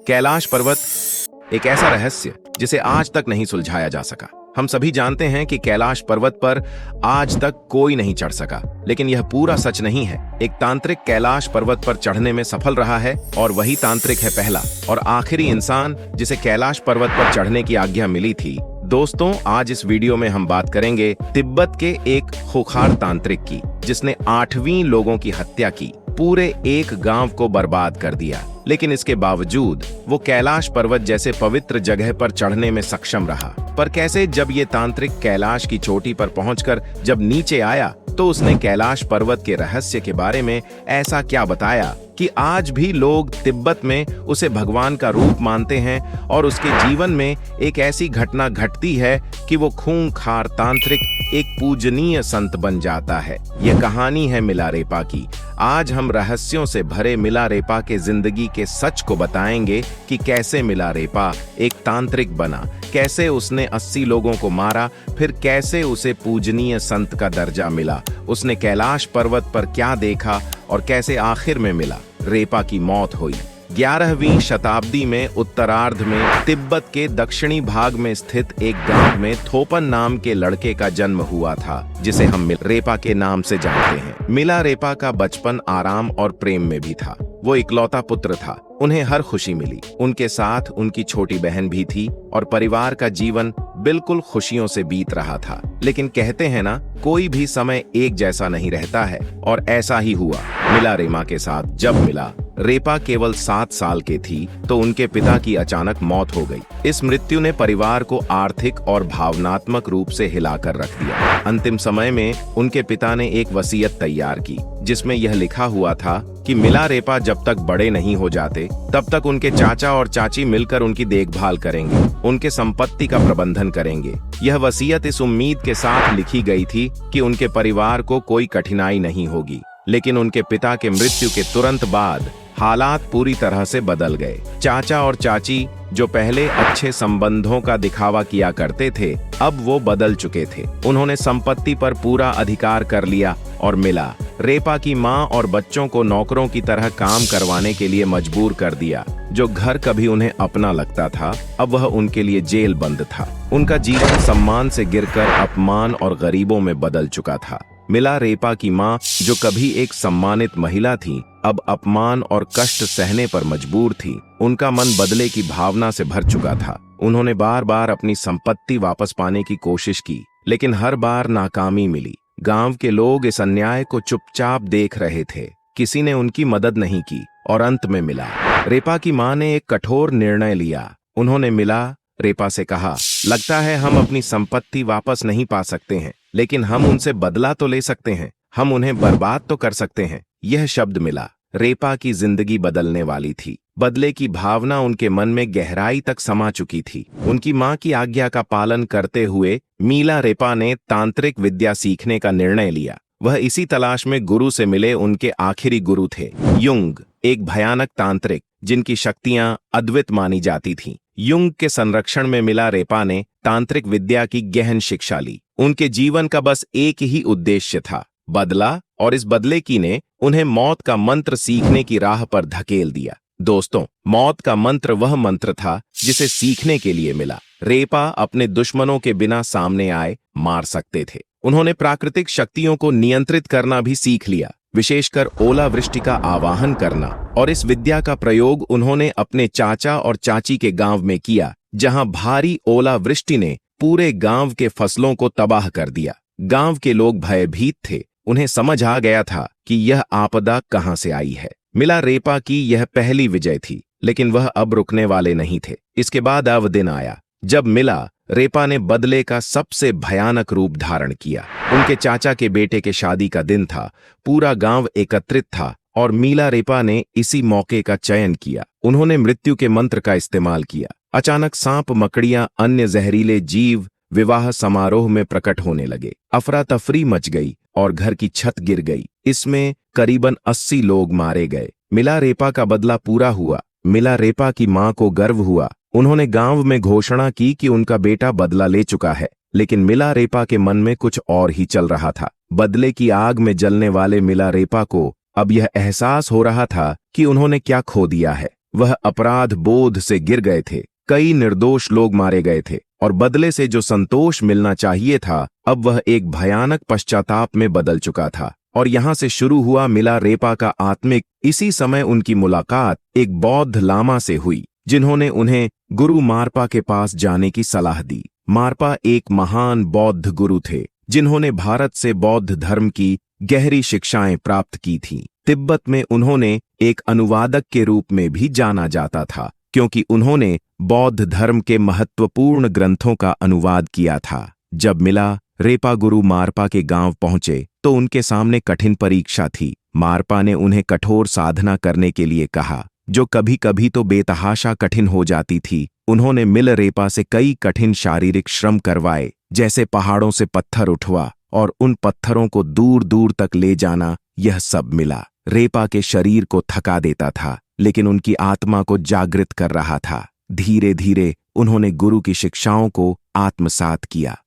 कैलाश पर्वत एक ऐसा रहस्य जिसे आज तक नहीं सुलझाया जा सका। हम सभी जानते हैं कि कैलाश पर्वत पर आज तक कोई नहीं चढ़ सका, लेकिन यह पूरा सच नहीं है। एक तांत्रिक कैलाश पर्वत पर चढ़ने में सफल रहा है और वही तांत्रिक है पहला और आखिरी इंसान जिसे कैलाश पर्वत पर चढ़ने की आज्ञा मिली थी। दोस्तों, आज इस वीडियो में हम बात करेंगे तिब्बत के एक खूंखार तांत्रिक की, जिसने 8वीं लोगों की हत्या की, पूरे एक गांव को बर्बाद कर दिया, लेकिन इसके बावजूद वो कैलाश पर्वत जैसे पवित्र जगह पर चढ़ने में सक्षम रहा। पर कैसे? जब ये तांत्रिक कैलाश की चोटी पर पहुंचकर जब नीचे आया तो उसने कैलाश पर्वत के रहस्य के बारे में ऐसा क्या बताया कि आज भी लोग तिब्बत में उसे भगवान का रूप मानते हैं और उसके जीवन में एक ऐसी घटना घटती है कि वो खूंखार तांत्रिक एक पूजनीय संत बन जाता है। यह कहानी है मिलारेपा की। आज हम रहस्यों से भरे मिलारेपा के जिंदगी के सच को बताएंगे कि कैसे मिलारेपा एक तांत्रिक बना, कैसे उसने 80 लोगों को मारा, फिर कैसे उसे पूजनीय संत का दर्जा मिला, उसने कैलाश पर्वत पर क्या देखा और कैसे आखिर में मिला रेपा की मौत हुई। 11वीं शताब्दी में उत्तरार्ध में तिब्बत के दक्षिणी भाग में स्थित एक गांव में थोपन नाम के लड़के का जन्म हुआ था, जिसे हम मिलारेपा के नाम से जानते हैं। मिलारेपा का बचपन आराम और प्रेम में भी था। वो इकलौता पुत्र था। उन्हें हर खुशी मिली। उनके साथ उनकी छोटी बहन भी थी और परिवार का जीवन बिल्कुल खुशियों से बीत रहा था। लेकिन कहते हैं ना, कोई भी समय एक जैसा नहीं रहता है, और ऐसा ही हुआ मिलारेपा के साथ। जब मिलारेपा केवल 7 साल के थी तो उनके पिता की अचानक मौत हो गई। इस मृत्यु ने परिवार को आर्थिक और भावनात्मक रूप से हिलाकर रख दिया। अंतिम समय में उनके पिता ने एक वसीयत तैयार की, जिसमें यह लिखा हुआ था कि मिलारेपा जब तक बड़े नहीं हो जाते तब तक उनके चाचा और चाची मिलकर उनकी देखभाल करेंगे, उनके संपत्ति का प्रबंधन करेंगे। यह वसीयत इस उम्मीद के साथ लिखी गई थी कि उनके परिवार को कोई कठिनाई नहीं होगी। लेकिन उनके पिता के मृत्यु के तुरंत बाद हालात पूरी तरह से बदल गए। चाचा और चाची जो पहले अच्छे संबंधों का दिखावा किया करते थे, अब वो बदल चुके थे। उन्होंने संपत्ति पर पूरा अधिकार कर लिया और मिलारेपा की मां और बच्चों को नौकरों की तरह काम करवाने के लिए मजबूर कर दिया। जो घर कभी उन्हें अपना लगता था, अब वह उनके लिए जेल बंद था। उनका जीवन सम्मान से गिरकर अपमान और गरीबों में बदल चुका था। मिलारेपा की मां, जो कभी एक सम्मानित महिला थी, अब अपमान और कष्ट सहने पर मजबूर थी। उनका मन बदले की भावना से भर चुका था। उन्होंने बार बार अपनी संपत्ति वापस पाने की कोशिश की, लेकिन हर बार नाकामी मिली। गांव के लोग इस अन्याय को चुपचाप देख रहे थे। किसी ने उनकी मदद नहीं की और अंत में मिलारेपा की मां ने एक कठोर निर्णय लिया। उन्होंने मिलारेपा से कहा, लगता है हम अपनी संपत्ति वापस नहीं पा सकते हैं, लेकिन हम उनसे बदला तो ले सकते हैं। हम उन्हें बर्बाद तो कर सकते हैं। यह शब्द मिलारेपा की जिंदगी बदलने वाली थी। बदले की भावना उनके मन में गहराई तक समा चुकी थी। उनकी मां की आज्ञा का पालन करते हुए मिलारेपा ने तांत्रिक विद्या सीखने का निर्णय लिया। वह इसी तलाश में गुरु से मिले। उनके आखिरी गुरु थे युंग, एक भयानक तांत्रिक जिनकी शक्तियां अद्वित मानी जाती थीं। युंग के संरक्षण में मिलारेपा ने तांत्रिक विद्या की गहन शिक्षा ली। उनके जीवन का बस एक ही उद्देश्य था, बदला, और इस बदले की ने उन्हें मौत का मंत्र सीखने की राह पर धकेल दिया। दोस्तों, मौत का मंत्र वह मंत्र था जिसे सीखने के लिए मिलारेपा अपने दुश्मनों के बिना सामने आए मार सकते थे। उन्होंने प्राकृतिक शक्तियों को नियंत्रित करना भी सीख लिया, विशेषकर ओलावृष्टि का आवाहन करना। और इस विद्या का प्रयोग उन्होंने अपने चाचा और चाची के गांव में किया, जहां भारी ओलावृष्टि ने पूरे गांव के फसलों को तबाह कर दिया। गांव के लोग भयभीत थे। उन्हें समझ आ गया था कि यह आपदा कहां से आई है। मिलारेपा की यह पहली विजय थी, लेकिन वह अब रुकने वाले नहीं थे। इसके बाद अब दिन आया जब मिलारेपा ने बदले का सबसे भयानक रूप धारण किया। उनके चाचा के बेटे के शादी का दिन था। पूरा गांव एकत्रित था और मिलारेपा ने इसी मौके का चयन किया। उन्होंने मृत्यु के मंत्र का इस्तेमाल किया। अचानक सांप, मकड़ियां, अन्य जहरीले जीव विवाह समारोह में प्रकट होने लगे। अफरा तफरी मच गई और घर की छत गिर गई। इसमें करीबन 80 लोग मारे गए। मिलारेपा का बदला पूरा हुआ। मिलारेपा की मां को गर्व हुआ। उन्होंने गांव में घोषणा की कि उनका बेटा बदला ले चुका है। लेकिन मिलारेपा के मन में कुछ और ही चल रहा था। बदले की आग में जलने वाले मिलारेपा को अब यह एहसास हो रहा था कि उन्होंने क्या खो दिया है। वह अपराध बोध से गिर गए थे। कई निर्दोष लोग मारे गए थे और बदले से जो संतोष मिलना चाहिए था, अब वह एक भयानक पश्चाताप में बदल चुका था। और यहां से शुरू हुआ मिला रेपा का आत्मिक। इसी समय उनकी मुलाकात एक बौद्ध लामा से हुई, जिन्होंने उन्हें गुरु मारपा के पास जाने की सलाह दी। मारपा एक महान बौद्ध गुरु थे, जिन्होंने भारत से बौद्ध धर्म की गहरी शिक्षाएं प्राप्त की थीं। तिब्बत में उन्होंने एक अनुवादक के रूप में भी जाना जाता था, क्योंकि उन्होंने बौद्ध धर्म के महत्वपूर्ण ग्रंथों का अनुवाद किया था। जब मिला रेपा गुरु मारपा के गांव पहुंचे तो उनके सामने कठिन परीक्षा थी। मारपा ने उन्हें कठोर साधना करने के लिए कहा, जो कभी कभी तो बेतहाशा कठिन हो जाती थी। उन्होंने मिल रेपा से कई कठिन शारीरिक श्रम करवाए, जैसे पहाड़ों से पत्थर उठवा और उन पत्थरों को दूर दूर तक ले जाना। यह सब मिला रेपा के शरीर को थका देता था, लेकिन उनकी आत्मा को जागृत कर रहा था। धीरे धीरे उन्होंने गुरु की शिक्षाओं को आत्मसात किया।